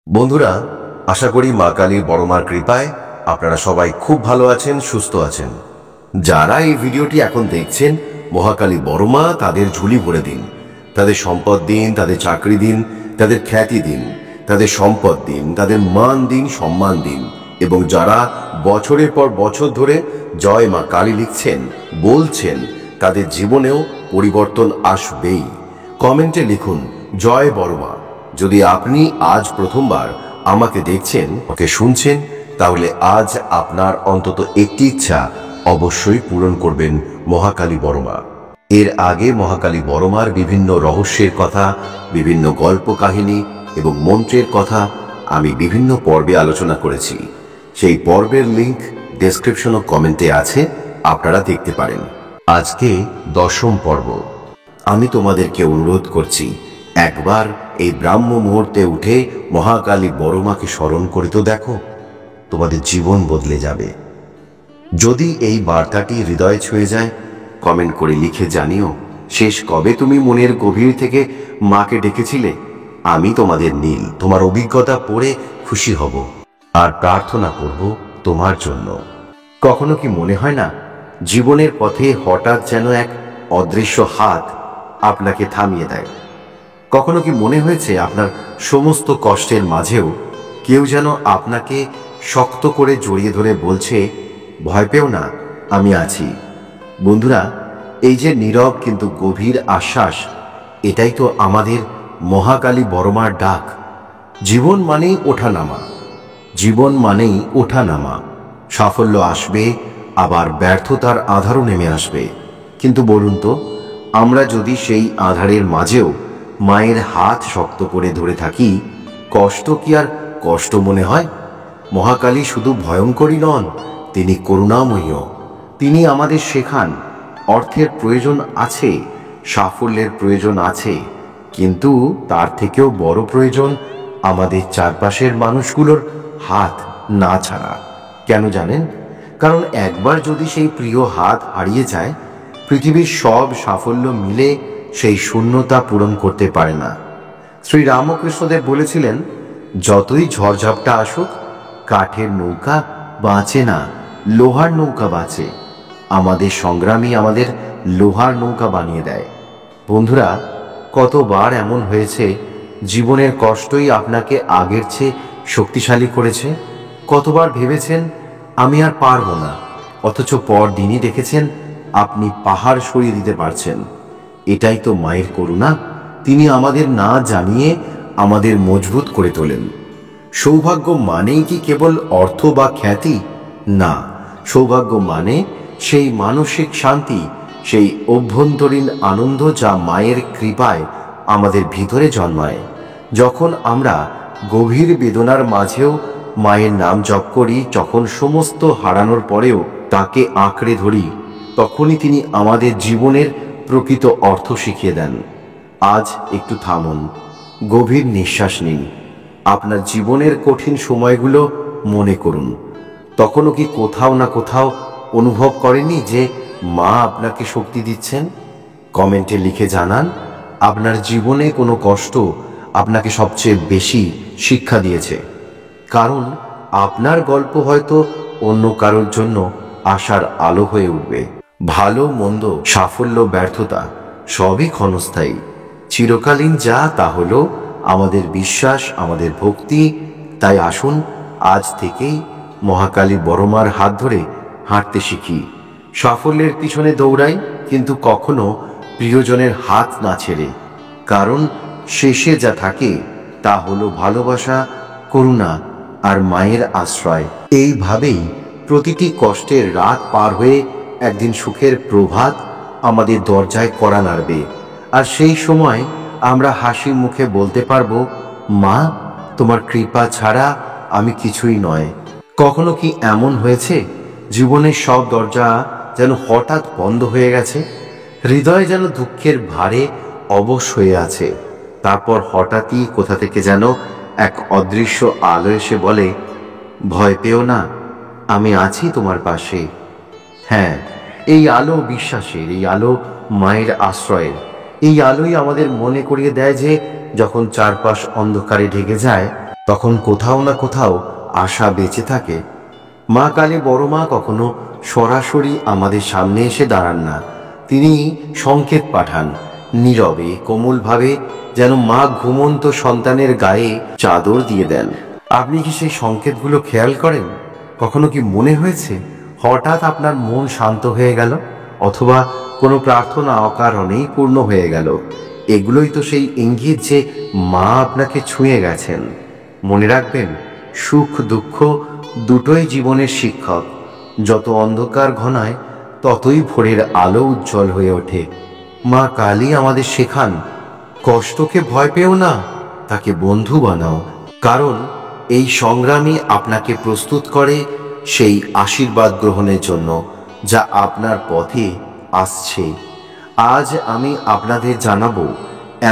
বন্ধুরা, আশা করি মা কালীর বড় মার কৃপায় আপনারা সবাই খুব ভালো আছেন, সুস্থ আছেন। যারা এই ভিডিওটি এখন দেখছেন, মহাকালী বড় মা তাদের ঝুলি ভরে দিন, তাদের সম্পদ দিন, তাদের চাকরি দিন, তাদের খ্যাতি দিন, তাদের সম্পদ দিন, তাদের মান দিন, সম্মান দিন। এবং যারা বছরের পর বছর ধরে জয় মা কালী লিখছেন, বলছেন, তাদের জীবনেও পরিবর্তন আসবেই। কমেন্টে লিখুন জয় বড় মা। যদি আপনি আজ প্রথমবার আমাকে দেখছেন, ওকে শুনছেন, তাহলে আজ আপনার অন্তত একটি ইচ্ছা অবশ্যই পূরণ করবেন মহাকালী বড় মা। এর আগে মহাকালী বড় মার বিভিন্ন রহস্যের কথা, বিভিন্ন গল্প কাহিনী এবং মন্ত্রের কথা আমি বিভিন্ন পর্বে আলোচনা করেছি। সেই পর্বের লিংক ডেসক্রিপশন ও কমেন্টে আছে, আপনারা দেখতে পারেন। আজকে 10ম পর্ব। আমি তোমাদেরকে অনুরোধ করছি, একবার এই ব্রাহ্ম মুহূর্তে উঠে মহাকালী বড় মাকে স্মরণ করে তো দেখো, তোমাদের জীবন বদলে যাবে। যদি এই বার্তাটি হৃদয়ে ছুঁয়ে যায়, কমেন্ট করে লিখে জানিও শেষ কবে তুমি মনের গভীর থেকে মাকে ডেকেছিলে। আমি তোমাদের নীল, তোমার অভিজ্ঞতা পড়ে খুশি হব আর প্রার্থনা করব তোমার জন্য। কখনো কি মনে হয় না, জীবনের পথে হঠাৎ যেন এক অদৃশ্য হাত আপনাকে থামিয়ে দেয়? কখনো কি মনে হয়েছে আপনার সমস্ত কষ্টের মাঝেও কেউ যেন আপনাকে শক্ত করে জড়িয়ে ধরে বলছে, ভয় পেও না, আমি আছি? বন্ধুরা, এই যে নীরব কিন্তু গভীর আশ্বাস, এটাই তো আমাদের মহাকালী বড় মার ডাক। জীবন মানেই ওঠানামা, জীবন মানেই ওঠানামা। সাফল্য আসবে, আবার ব্যর্থতার আধারও নেমে আসবে। কিন্তু বলুন তো, আমরা যদি সেই আধারের মাঝেও মায়ের হাত শক্ত করে ধরে থাকি, কষ্ট কি আর কষ্ট মনে হয়? মহাকালী শুধু ভয়ঙ্করী নন, তিনি করুণাময়ীও। তিনি আমাদের শেখান, অর্থের প্রয়োজন আছে, সাফল্যের প্রয়োজন আছে, কিন্তু তার থেকেও বড় প্রয়োজন আমাদের চারপাশের মানুষগুলোর হাত না ছাড়া। কেন জানেন? কারণ একবার যদি সেই প্রিয় হাত হারিয়ে যায়, পৃথিবীর সব সাফল্য মিলে সেই শূন্যতা পূরণ করতে পারে না। শ্রী রামকৃষ্ণদেব বলেছিলেন, যতই ঝড়ঝাপটা আসুক, কাঠের নৌকা বাঁচে না, লোহার নৌকা বাঁচে। আমাদের সংগ্রামই আমাদের লোহার নৌকা বানিয়ে দেয়। বন্ধুরা, কতবার এমন হয়েছে জীবনের কষ্টই আপনাকে আগের চেয়ে শক্তিশালী করেছে? কতবার ভেবেছেন আমি আর পারবো না, অথচ পরদিনই দেখেছেন আপনি পাহাড় সরিয়ে দিতে পারছেন। এটাই তো মায়ের করুণা। তিনি আমাদের না জানিয়ে আমাদের মজবুত করে তোলেন। সৌভাগ্য মানেই কি কেবল অর্থ বা খ্যাতি? না, সৌভাগ্য মানে সেই মানসিক শান্তি, সেই অভ্যন্তরীণ আনন্দ যা মায়ের কৃপায় আমাদের ভিতরে জন্মায়। যখন আমরা গভীর বেদনার মাঝেও মায়ের নাম জপ করি, যখন সমস্ত হারানোর পরেও তাকে আঁকড়ে ধরি, তখনই তিনি আমাদের জীবনের প্রকৃত অর্থ শিখিয়ে দেন। আজ একটু থামুন, গভীর নিঃশ্বাস নিন, আপনার জীবনের কঠিন সময়গুলো মনে করুন। তখনও কি কোথাও না কোথাও অনুভব করেননি যে মা আপনাকে শক্তি দিচ্ছেন? কমেন্টে লিখে জানান আপনার জীবনে কোনো কষ্ট আপনাকে সবচেয়ে বেশি শিক্ষা দিয়েছে। কারণ আপনার গল্প হয়তো অন্য কারোর জন্য আশার আলো হয়ে উঠবে। ভালো মন্দ, সাফল্য ব্যর্থতা সবই ক্ষণস্থায়ী। চিরকালীন যা তা হলো আমাদের বিশ্বাস, আমাদের ভক্তি। তাই আসুন আজ থেকেই মহাকালী বড় মার হাত ধরে হাঁটতে শিখি। সাফল্যের পিছনে দৌড়াই, কিন্তু কখনো প্রিয়জনের হাত না ছেড়ে। কারণ শেষে যা থাকে তা হলো ভালোবাসা, করুণা আর মায়ের আশ্রয়। এইভাবেই প্রতিটি কষ্টের রাত পার হয়ে একদিন সুখের প্রভাত আমাদের দরজায় কড়া নাড়বে। আর সেই সময় আমরা হাসি মুখে বলতে পারবো, মা, তোমার কৃপা ছাড়া আমি কিছুই নয়। কখনো কি এমন হয়েছে জীবনের সব দরজা যেন হঠাৎ বন্ধ হয়ে গেছে, হৃদয় যেন দুঃখের ভারে অবশ হয়ে আছে, তারপর হঠাৎই কোথা থেকে যেন এক অদৃশ্য আলো এসে বলে, ভয় পেও না, আমি আছি তোমার পাশে। হ্যাঁ, এই আলো বিশ্বাসের, এই আলো মায়ের আশ্রয়ের। এই আলোই আমাদের মনে করিয়ে দেয় যে যখন চারপাশ অন্ধকারে ঢেকে যায়, তখন কোথাও না কোথাও আশা বেঁচে থাকে। মা কালী বড় মা কখনো সরাসরি আমাদের সামনে এসে দাঁড়ান না, তিনি সংকেত পাঠান নীরবে কোমলভাবে, যেন মা ঘুমন্ত সন্তানের গায়ে চাদর দিয়ে দেন। আপনি কি সেই সংকেতগুলো খেয়াল করেন? কখনো কি মনে হয়েছে হঠাৎ আপনার মন শান্ত হয়ে গেল, অথবা কোনো প্রার্থনা অকারণেই পূর্ণ হয়ে গেল? এগুলোই তো সেই ইঙ্গিত যে মা আপনাকে ছুঁয়ে গেছেন। মনে রাখবেন, সুখ দুঃখ দুটোই জীবনের শিক্ষক। যত অন্ধকার ঘনায় ততই ভোরের আলো উজ্জ্বল হয়ে ওঠে। মা কালী আমাদের শেখান, কষ্টকে ভয় পেও না, তাকে বন্ধু বানাও। কারণ এই সংগ্রামই আপনাকে প্রস্তুত করে সেই আশীর্বাদ গ্রহণের জন্য যা আপনার পথে আসছে। আজ আমি আপনাদের জানাবো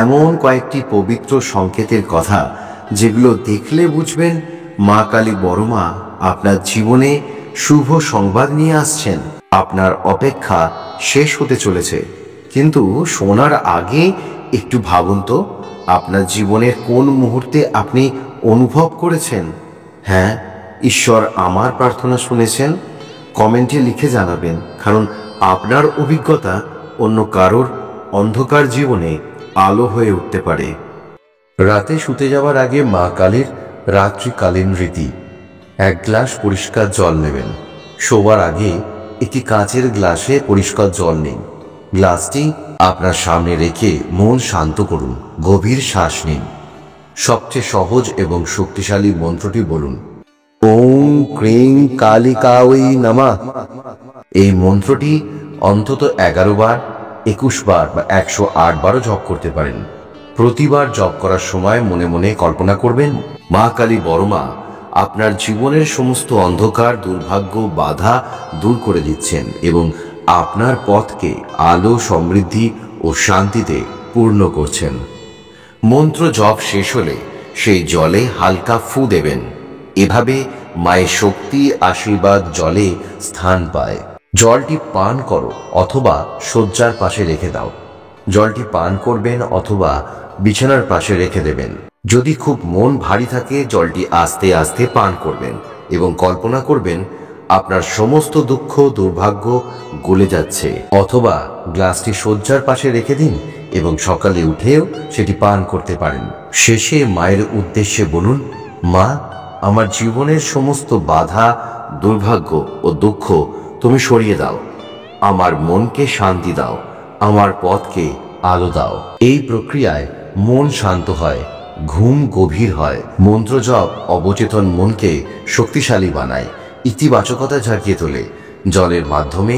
এমন কয়েকটি পবিত্র সংকেতের কথা, যেগুলো দেখলে বুঝবেন মা কালী বড় মা আপনার জীবনে শুভ সংবাদ নিয়ে আসছেন। আপনার অপেক্ষা শেষ হতে চলেছে, কিন্তু শোনার আগে একটু ভাবুন তো, আপনার জীবনের কোন মুহূর্তে আপনি অনুভব করেছেন, হ্যাঁ, ঈশ্বর আমার প্রার্থনা শুনেছেন? কমেন্টে লিখে জানাবেন, কারণ আপনার অভিজ্ঞতা অন্য কারোর অন্ধকার জীবনে আলো হয়ে উঠতে পারে। রাতে শুতে যাওয়ার আগে মা কালীর রাত্রিকালীন রীতি: 1 গ্লাস পরিষ্কার জল নেবেন। শোবার আগে একটি কাঁচের গ্লাসে পরিষ্কার জল নিন। গ্লাসটি আপনার সামনে রেখে মন শান্ত করুন। গভীর শ্বাস নিন। সবচেয়ে সহজ এবং শক্তিশালী মন্ত্রটি বলুন, ওম ক্রিং কালিকাওই নমঃ। এই মন্ত্রটি অন্তত 11 বার, 21 বার বা 108 বারও জপ করতে পারেন। প্রতিবার জপ করার সময় মনে মনে কল্পনা করবেন, মা কালী বড় মা আপনার জীবনের সমস্ত অন্ধকার, দুর্ভাগ্য, বাধা দূর করে দিচ্ছেন এবং আপনার পথকে আলো, সমৃদ্ধি ও শান্তিতে পূর্ণ করছেন। মন্ত্র জপ শেষ হলে সেই জলে হালকা ফু দেবেন। এভাবে মায়ের শক্তি, আশীর্বাদ জলে স্থান পায়। জলটি পান করো অথবা শয্যার পাশে রেখে দাও। জলটি পান করবেন অথবা বিছানার পাশে রেখে দেবেন। যদি খুব মন ভারী থাকে, জলটি আস্তে আস্তে পান করবেন এবং কল্পনা করবেন আপনার সমস্ত দুঃখ, দুর্ভাগ্য গলে যাচ্ছে। অথবা গ্লাসটি শয্যার পাশে রেখে দিন এবং সকালে উঠেও সেটি পান করতে পারেন। শেষে মায়ের উদ্দেশ্যে বলুন, মা, আমার জীবনের সমস্ত বাধা, দুর্ভাগ্য ও দুঃখ তুমি সরিয়ে দাও। আমার মনকে শান্তি দাও, আমার পথকে আলো দাও। এই প্রক্রিয়ায় মন শান্ত হয়, ঘুম গভীর হয়। মন্ত্র জপ অবচেতন মনকে শক্তিশালী বানায়, ইতিবাচকতা জাগিয়ে তোলে। জলের মাধ্যমে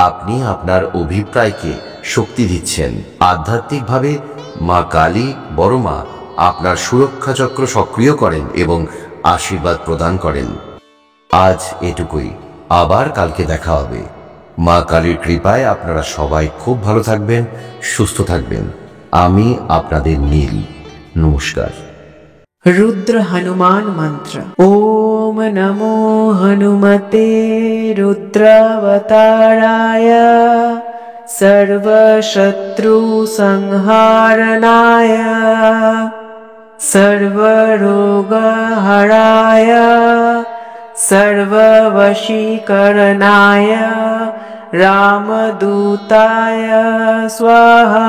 আপনি আপনার অভিপ্রায়কে শক্তি দিচ্ছেন। আধ্যাত্মিকভাবে মা কালী বড় মা আপনার সুরক্ষা চক্র সক্রিয় করেন এবং আশীর্বাদ প্রদান করেন। আজ এটুকুই, আবার কালকে দেখা হবে। মা কালীর কৃপায় আপনারা সবাই খুব ভালো থাকবেন, সুস্থ থাকবেন। আমি আপনাদের নীল। নমস্কার। रुद्र हनुमान मंत्र। ओम नमो हनुमते रुद्रावताराय सर्वशत्रु संहारणाय सर्वरोगहराय सर्ववशीकरणाय रामदूताय स्वाहा।